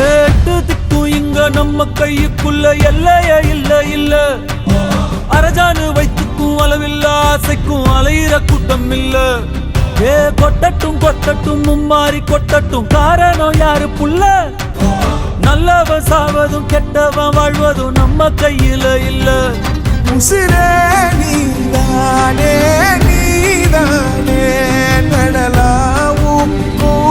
எட்டு திக்கும் இங்க நம்ம கையுக்குள்ள எல்லைய இல்ல இல்ல. அரஜானு வைத்துக்கும் அளவில்ல ஆசைக்கும் அலையிற கூட்டம் இல்ல. கொட்டட்டும் கொட்டட்டும் மும்மாறி கொட்டட்டும், காரணம் யாரு புள்ள? நல்லவன் சாவதும் கெட்டவன் வாழ்வதும் நம்ம கையில இல்ல. உசிரே நீதானே நீதானே நடலா உக்கும்